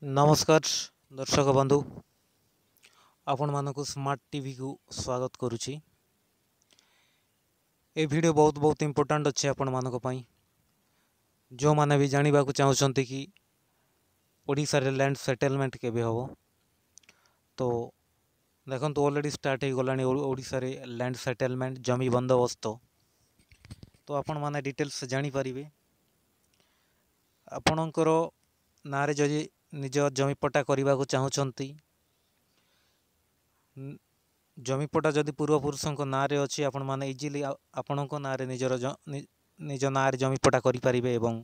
नमस्कार दर्शक बंधु आपण मानक स्मार्ट टीवी को स्वागत करुच्ची। ए वीडियो बहुत बहुत इम्पोर्टाट अच्छे आपण मानक पई जो माने भी जानिबा को चाहउछंती कि ओडिसा रे लैंड सेटलमेंट केबे हबो। तो देखंतु ऑलरेडी स्टार्ट हो गलानी ओडिसा रे लैंड सेटलमेंट जमी बंदोबस्त। तो आपण माने डिटेल्स जानि परिबे। आपणकर नारे जदि निज जमीपटा करने को चाहूँगी जमीपटा जदि पूर्वपुरुषों ना अच्छी आपण मैंने इजिली आपण ना निजर निज ना जमीपटा करें और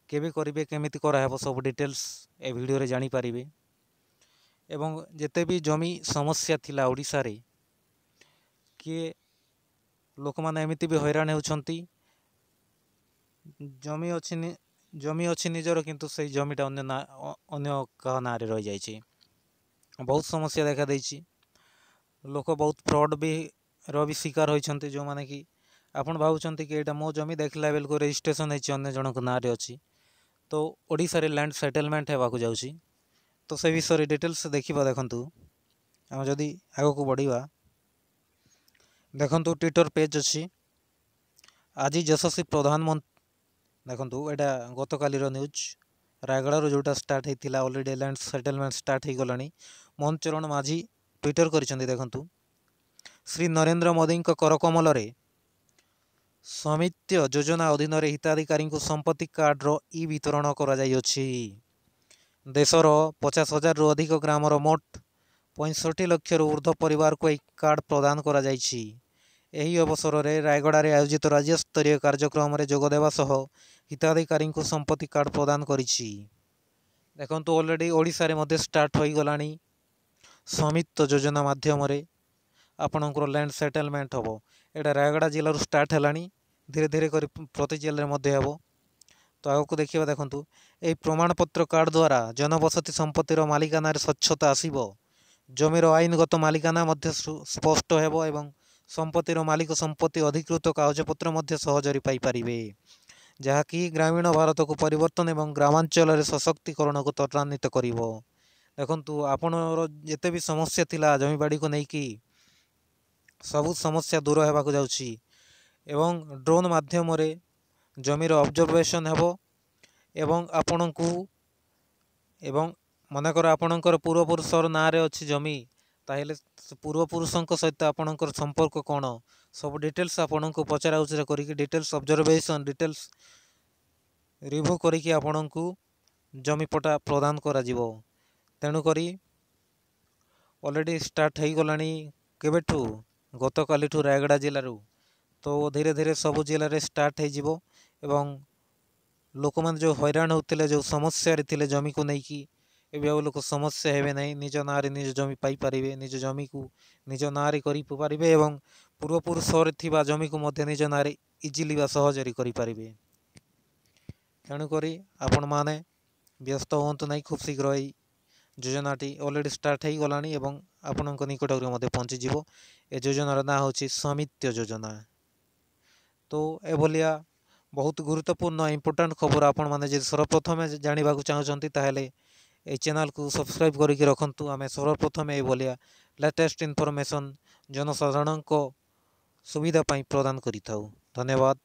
केबे करेंगे केमिति कराहब सब डिटेल्स ए वीडियो रे जानी पारिबे। एवं जेते भी जमी समस्या थिला ओडिसा रे किए लोक माने एमिति भी हैरान होउछंती जमी अच्छी निजर किंतु से जमीटा अन्य का ना रही जाइए। बहुत समस्या देखा देछि। लोक बहुत फ्रॉड भी भी शिकार होइछंती जो माने कि आपण भावुछंती कि एटा मो जमी देखला बेल को रजिस्ट्रेशन है अन्य जनक ना रे अछि। तो ओडिसा रे लैंड सेटलमेंट हेबा को जाउछि। तो से विषय डिटेल्स देखिबा। देखंतु हम जदि आगो को बढ़िबा देखंतु ट्विटर पेज अछि। आज यशस्वी प्रधानमंत्री देखो यहाँ गत कालीर न्यूज रायगड़ जोटा स्टार्ट होता ऑलरेडी लैंड सेटलमेंट स्टार्ट हो गलानी। मोहन चरण माझी ट्विटर करिसेंती। देखंतु श्री नरेंद्र मोदी करकमल रे स्वामित्व योजना अधीन हिताधिकारी संपत्ति कार्ड रो ई वितरण करा जाई अछि। देशर 50,000 रु अधिक ग्रामर मोट 65 लाख रु ऊर्ध्व परिवार को एक कार्ड प्रदान करा जाइछि। एही अवसर में रायगड़ा रे आयोजित राज्य स्तरीय कार्यक्रम में जोगदेवा सह हिताधिकारी संपत्ति कार्ड प्रदान करिछि। देखंतु ऑलरेडी ओडिसा रे मध्य स्टार्ट हो गलानी स्वामित्व योजना माध्यम रे आपणकर लैंड सेटलमेंट हम एटा रायगड़ा जिलूर स्टार्ट है। धीरे धीरे कर प्रति जिले में हेब। तो आग को देखिए। देखंतु एई प्रमाणपत्र कार्ड द्वारा जनबसति संपत्तिर मालिकाना स्वच्छता आसीबो। जमीर आईनगत मालिकाना मध्य स्पष्ट हेबो एवं संपत्तिर मालिक संपत्ति अधिकृत कागजपत्र सहजरे पाई परिबे, जहाँकि ग्रामीण भारत को परिवर्तन एवं ग्रामांचल सशक्तिकरण को त्वरान्वित करिवो। देखंतु आपणर जेते भी समस्या थिला जमीबाड़ी को लेकिन सबु समस्या दूर होगा जाउछि एवं ड्रोन माध्यम रे जमीर ऑब्जर्वेशन हेबो एवं आपण को एवं मनकर आपणकर पूर्वपुरुषर ना रे अछि जमी ताहेले पूर्वपुरुषों सहित आपणकर संपर्क कौन सब डिटेल्स आपण को पचरा उचरा करिक डिटेल्स ऑब्जर्वेशन डिटेल्स रिव्यू करिक आपण को जमीपटा प्रदान करा जिवो। तेणु करी ऑलरेडी स्टार्ट हो गलानी केबेठू गत कालीठू रायगड़ा जिलूर। तो धीरे धीरे सब जिले में स्टार्ट हो एवं लोक मैंने जो हैरान होते जो समस्या थे जमी को लेकिन एवं लोक समस्या हेबे नहीं। निज ना निज जमी पाई परिबे, निज जमी को निज ना करें एवं पूर्वपुरुष थिबा जमी को मध्य निज ना इजिली बा सहजरी करि परिबे। तेणुक आपण माने व्यस्त हूँ नहीं। खूब शीघ्र ये योजनाटी ऑलरेडी स्टार्ट हो गलानी एवं आपण निकट में पहुँचीज। ए योजनार ना हूँ स्वामित्व योजना। तो एभलिया बहुत गुरुत्वपूर्ण इंपोर्टेंट खबर आपण मैंने सर्वप्रथम जानवा चाहूँगी ताहले ए चैनल को सब्सक्राइब करके रखंतु। आमे सर्वप्रथम एभलिया लेटेस्ट इनफॉरमेशन जनसाधारण को सुविधा पाई प्रदान करिथाउ। धन्यवाद।